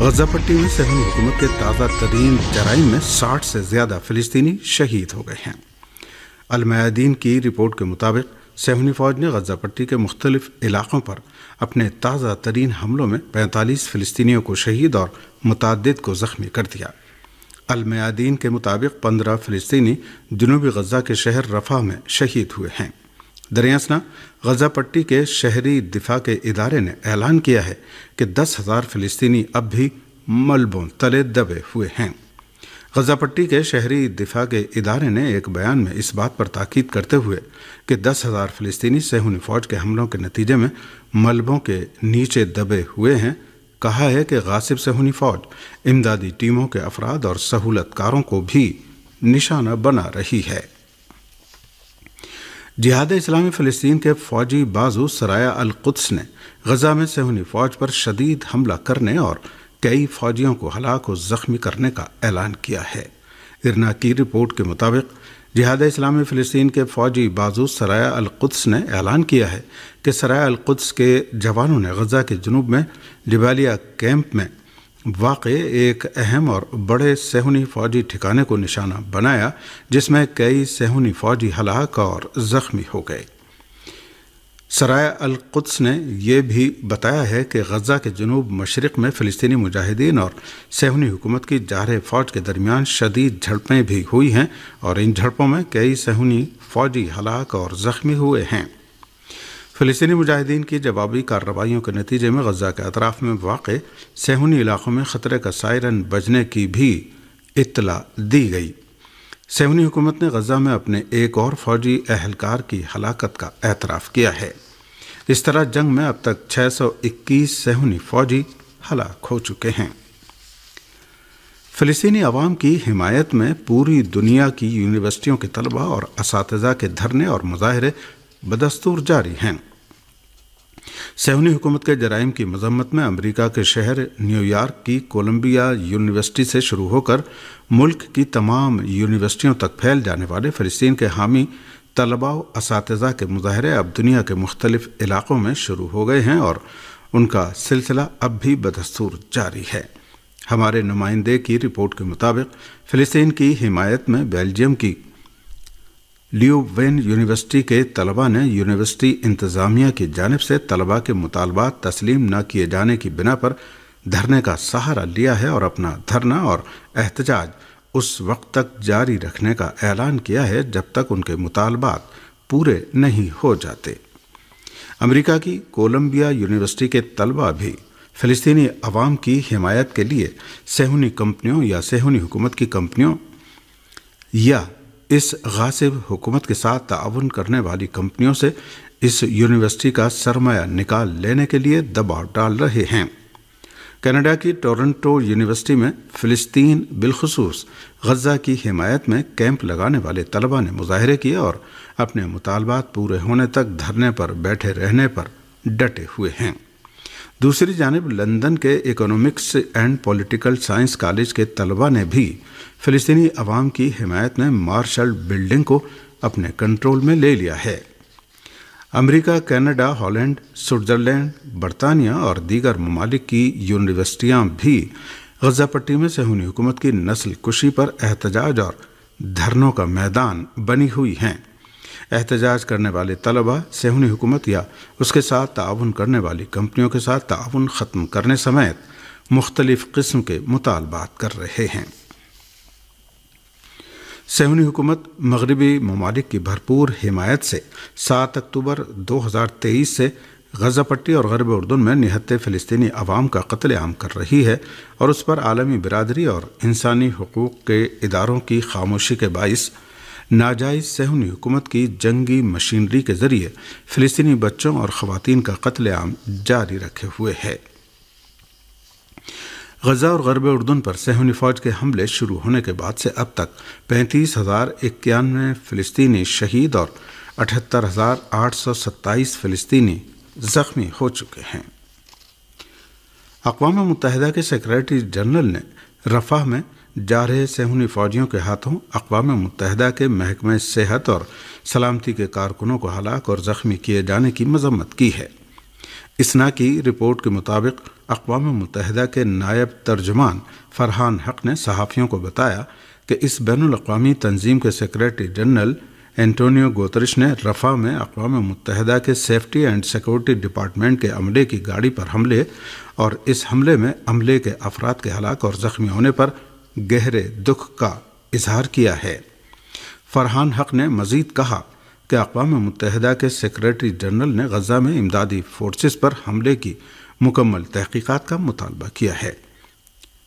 غزہ پٹی میں صہیونی حکومت کے تازہ ترین جرائم میں 60 سے زیادہ فلسطینی شہید ہو گئے ہیں۔ المیادین کی رپورٹ کے مطابق صہیونی فوج نے غزہ پٹی کے مختلف علاقوں پر اپنے تازہ ترین حملوں میں 45 فلسطینیوں کو شہید اور متعدد کو زخمی کر دیا۔ المیادین کے مطابق 15 فلسطینی جنوبی غزہ کے شہر رفح میں شہید ہوئے ہیں۔ دریں اثنا غزہ پٹی کے شہری دفاع کے ادارے نے اعلان کیا ہے کہ 10,000 فلسطینی اب بھی ملبوں تلے دبے ہوئے ہیں۔ غزہ پٹی کے شہری دفاع کے ادارے نے ایک بیان میں اس بات پر تاکید کرتے ہوئے کہ 10,000 فلسطینی صہیونی فوج کے حملوں کے نتیجے میں ملبوں کے نیچے دبے ہوئے ہیں، کہا ہے کہ غاصب صہیونی فوج امدادی ٹیموں کے افراد اور سہولت کاروں کو بھی نشانہ بنا رہی ہے۔ جہاد اسلامی فلسطین کے فوجی بازو سرایہ القدس نے غزہ میں صہیونی فوج پر شدید حملہ کرنے اور کئی فوجیوں کو ہلاک و زخمی کرنے کا اعلان کیا ہے۔ ارنا کی رپورٹ کے مطابق جہاد اسلامی فلسطین کے فوجی بازو سرایہ القدس نے اعلان کیا ہے کہ سرایہ القدس کے جوانوں نے غزہ کے جنوب میں جبالیہ کیمپ میں واقع ایک اہم اور بڑے صہیونی فوجی ٹھکانے کو نشانہ بنایا، جس میں کئی صہیونی فوجی ہلاک اور زخمی ہو گئے۔ سرایہ القدس نے یہ بھی بتایا ہے کہ غزہ کے جنوب مشرق میں فلسطینی مجاہدین اور صہیونی حکومت کی جارح فوج کے درمیان شدید جھڑپیں بھی ہوئی ہیں اور ان جھڑپوں میں کئی صہیونی فوجی ہلاک اور زخمی ہوئے ہیں۔ فلسطینی مجاہدین کی جوابی کارروائیوں کے نتیجے میں غزہ کے اطراف میں واقع صہیونی علاقوں میں خطرے کا سائرن بجنے کی بھی اطلاع دی گئی۔ صہیونی حکومت نے غزہ میں اپنے ایک اور فوجی اہلکار کی ہلاکت کا اعتراف کیا ہے۔ اس طرح جنگ میں اب تک 621 صہیونی فوجی ہلاک ہو چکے ہیں۔ فلسطینی عوام کی حمایت میں پوری دنیا کی یونیورسٹیوں کے طلباء اور اساتذہ کے دھرنے اور مظاہرے بدستور جاری ہیں۔ صہیونی حکومت کے جرائم کی مذمت میں امریکہ کے شہر نیو یارک کی کولمبیا یونیورسٹی سے شروع ہو کر ملک کی تمام یونیورسٹیوں تک پھیل جانے والے فلسطین کے حامی طلباء و اساتذہ کے مظاہرے اب دنیا کے مختلف علاقوں میں شروع ہو گئے ہیں اور ان کا سلسلہ اب بھی بدستور جاری ہے۔ ہمارے نمائندے کی رپورٹ کے مطابق فلسطین کی حمایت میں بیلجیم کی لیووین یونیورسٹی کے طلباء نے یونیورسٹی انتظامیہ کی جانب سے طلباء کے مطالبات تسلیم نہ کیے جانے کی بنا پر دھرنے کا سہارا لیا ہے اور اپنا دھرنا اور احتجاج اس وقت تک جاری رکھنے کا اعلان کیا ہے جب تک ان کے مطالبات پورے نہیں ہو جاتے۔ امریکہ کی کولمبیا یونیورسٹی کے طلباء بھی فلسطینی عوام کی حمایت کے لیے صہیونی کمپنیوں یا صہیونی حکومت کی کمپنیوں یا اس غاصب حکومت کے ساتھ تعاون کرنے والی کمپنیوں سے اس یونیورسٹی کا سرمایہ نکال لینے کے لیے دباؤ ڈال رہے ہیں۔ کینیڈا کی ٹورنٹو یونیورسٹی میں فلسطین بالخصوص غزہ کی حمایت میں کیمپ لگانے والے طلباء نے مظاہرے کیے اور اپنے مطالبات پورے ہونے تک دھرنے پر بیٹھے رہنے پر ڈٹے ہوئے ہیں۔ دوسری جانب لندن کے economics and political science college کے طلباء نے بھی فلسطینی عوام کی حمایت میں مارشل بلڈنگ کو اپنے کنٹرول میں لے لیا ہے۔ امریکہ، کینیڈا، ہالینڈ، سوئٹزرلینڈ، برطانیہ اور دیگر ممالک کی یونیورسٹیاں بھی غزہ پٹی میں صہیونی حکومت کی نسل کشی پر احتجاج اور دھرنوں کا میدان بنی ہوئی ہیں۔ احتجاج کرنے والے طلباء صہیونی حکومت یا اس کے ساتھ تعاون کرنے والی کمپنیوں کے ساتھ تعاون ختم کرنے سمیت مختلف قسم کے مطالبات کر رہے ہیں۔ صہیونی حکومت مغربی ممالک کی بھرپور حمایت سے 7 اکتوبر 2023 سے غزہ پٹی اور غرب اردن میں نہتے فلسطینی عوام کا قتل عام کر رہی ہے اور اس پر عالمی برادری اور انسانی حقوق کے اداروں کی خاموشی کے باعث ناجائز صہیونی حکومت کی جنگی مشینری کے ذریعے فلسطینی بچوں اور خواتین کا قتل عام جاری رکھے ہوئے ہے۔ غزہ اور غرب اردن پر صہیونی فوج کے حملے شروع ہونے کے بعد سے اب تک 35,091 فلسطینی شہید اور 78,827 فلسطینی زخمی ہو چکے ہیں۔ اقوام متحدہ کے سیکریٹری جنرل نے رفح میں جارح صہیونی فوجیوں کے ہاتھوں اقوام متحدہ کے محکمہ صحت اور سلامتی کے کارکنوں کو ہلاک اور زخمی کیے جانے کی مذمت کی ہے۔ اسنا کی رپورٹ کے مطابق اقوام متحدہ کے نائب ترجمان فرحان حق نے صحافیوں کو بتایا کہ اس بین الاقوامی تنظیم کے سیکریٹری جنرل اینٹونیو گوترش نے رفح میں اقوام متحدہ کے سیفٹی اینڈ سیکورٹی ڈپارٹمنٹ کے عملے کی گاڑی پر حملے اور اس حملے میں عملے کے افراد کے ہلاک اور زخمی ہونے پر گہرے دکھ کا اظہار کیا ہے۔ فرحان حق نے مزید کہا کہ اقوام متحدہ کے سیکریٹری جنرل نے غزہ میں امدادی فورسز پر حملے کی مکمل تحقیقات کا مطالبہ کیا ہے۔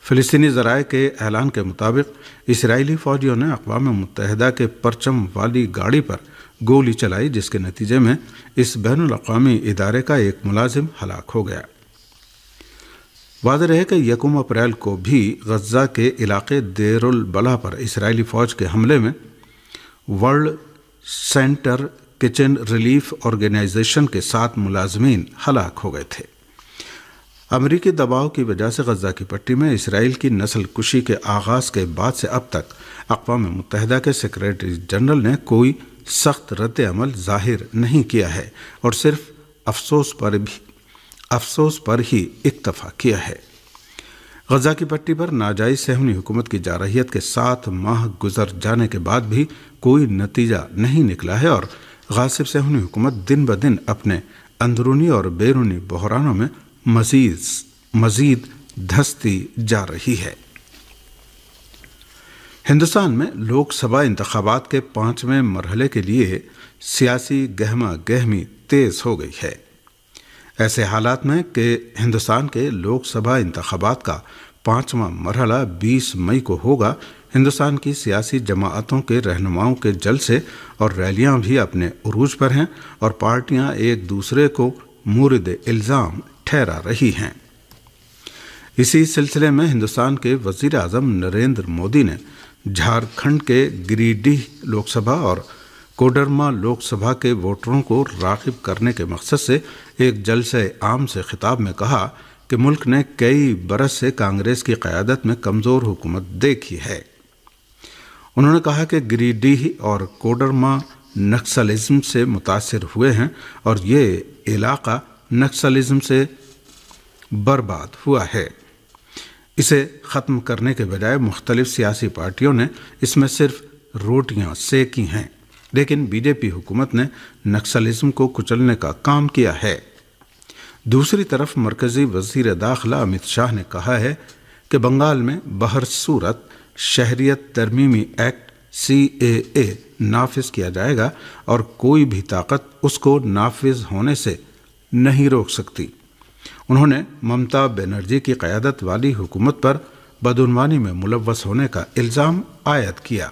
فلسطینی ذرائع کے اعلان کے مطابق اسرائیلی فوجیوں نے اقوام متحدہ کے پرچم والی گاڑی پر گولی چلائی، جس کے نتیجے میں اس بین الاقوامی ادارے کا ایک ملازم ہلاک ہو گیا۔ واضح رہے کہ 1 اپریل کو بھی غزہ کے علاقے دیر البلح پر اسرائیلی فوج کے حملے میں World Center Kitchen Relief Organization کے 7 ملازمین ہلاک ہو گئے تھے۔ امریکی دباؤ کی وجہ سے غزہ کی پٹی میں اسرائیل کی نسل کشی کے آغاز کے بعد سے اب تک اقوام متحدہ کے سیکریٹری جنرل نے کوئی سخت رد عمل ظاہر نہیں کیا ہے اور صرف افسوس پر ہی اکتفا کیا ہے۔ غزہ کی پٹی پر ناجائز صہیونی حکومت کی جارحیت کے 7 ماہ گزر جانے کے بعد بھی کوئی نتیجہ نہیں نکلا ہے اور غاصب صہیونی حکومت دن بدن اپنے اندرونی اور بیرونی بحرانوں میں مزید دھستی جا رہی ہے۔ ہندوستان میں لوک سبھا انتخابات کے 5ویں مرحلے کے لیے سیاسی گہما گہمی تیز ہو گئی ہے۔ ایسے حالات میں کہ ہندوستان کے لوک سبھا انتخابات کا 5واں مرحلہ 20 مئی کو ہوگا، ہندوستان کی سیاسی جماعتوں کے رہنماؤں کے جلسے اور ریلیاں بھی اپنے عروج پر ہیں اور پارٹیاں ایک دوسرے کو مورد الزام ٹھہرا رہی ہیں۔ اسی سلسلے میں ہندوستان کے وزیر اعظم نریندر مودی نے جھارکھنڈ کے گریڈیہ لوک سبھا اور کوڈرما لوک سبھا کے ووٹروں کو راغب کرنے کے مقصد سے ایک جلسہ عام سے خطاب میں کہا کہ ملک نے کئی برس سے کانگریس کی قیادت میں کمزور حکومت دیکھی ہے۔ انہوں نے کہا کہ گریڈیہ اور کوڈرما نکسلزم سے متاثر ہوئے ہیں اور یہ علاقہ نکسلزم سے برباد ہوا ہے۔ اسے ختم کرنے کے بجائے مختلف سیاسی پارٹیوں نے اس میں صرف روٹیاں سیکی ہیں، لیکن بی جے پی حکومت نے نکسلزم کو کچلنے کا کام کیا ہے۔ دوسری طرف مرکزی وزیر داخلہ امت شاہ نے کہا ہے کہ بنگال میں بہر صورت شہریت ترمیمی ایکٹ CAA نافذ کیا جائے گا اور کوئی بھی طاقت اس کو نافذ ہونے سے نہیں روک سکتی۔ انہوں نے ممتا بنرجی کی قیادت والی حکومت پر بدعنوانی میں ملوث ہونے کا الزام عائد کیا۔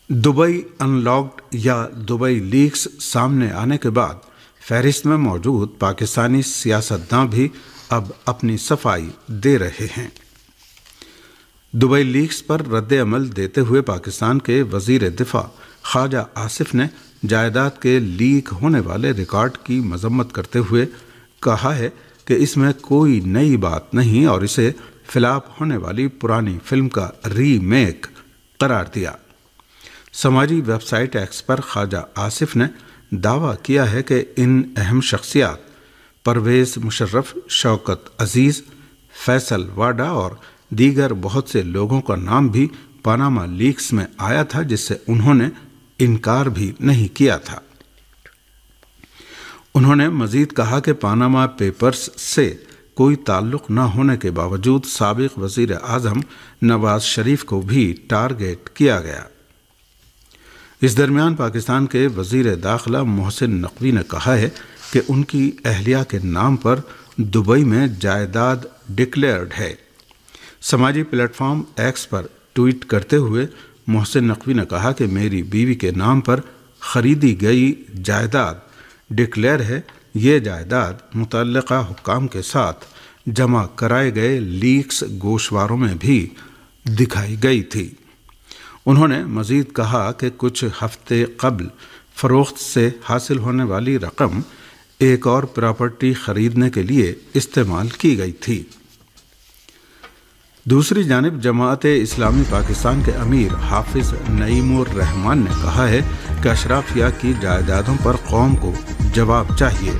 دبئی ان لاکڈ یا دبئی لیکس سامنے آنے کے بعد فہرست میں موجود پاکستانی سیاستداں بھی اب اپنی صفائی دے رہے ہیں۔ دبئی لیکس پر رد عمل دیتے ہوئے پاکستان کے وزیر دفاع خواجہ آصف نے جائیداد کے لیک ہونے والے ریکارڈ کی مذمت کرتے ہوئے کہا ہے کہ اس میں کوئی نئی بات نہیں اور اسے فلاپ ہونے والی پرانی فلم کا ری میک قرار دیا۔ سماجی ویب سائٹ ایکس پر خواجہ آصف نے دعویٰ کیا ہے کہ ان اہم شخصیات پرویز مشرف، شوکت عزیز، فیصل واڈا اور دیگر بہت سے لوگوں کا نام بھی پاناما لیکس میں آیا تھا، جس سے انہوں نے انکار بھی نہیں کیا تھا۔ انہوں نے مزید کہا کہ پاناما پیپرز سے کوئی تعلق نہ ہونے کے باوجود سابق وزیر اعظم نواز شریف کو بھی ٹارگیٹ کیا گیا۔ اس درمیان پاکستان کے وزیر داخلہ محسن نقوی نے کہا ہے کہ ان کی اہلیہ کے نام پر دبئی میں جائیداد ڈکلیئرڈ ہے۔ سماجی پلیٹ فارم ایکس پر ٹویٹ کرتے ہوئے محسن نقوی نے کہا کہ میری بیوی کے نام پر خریدی گئی جائیداد ڈکلیئر ہے۔ یہ جائیداد متعلقہ حکام کے ساتھ جمع کرائے گئے لیکس گوشواروں میں بھی دکھائی گئی تھی۔ انہوں نے مزید کہا کہ کچھ ہفتے قبل فروخت سے حاصل ہونے والی رقم ایک اور پراپرٹی خریدنے کے لیے استعمال کی گئی تھی۔ دوسری جانب جماعت اسلامی پاکستان کے امیر حافظ نعیم الرحمان نے کہا ہے کہ اشرافیہ کی جائیدادوں پر قوم کو جواب چاہیے۔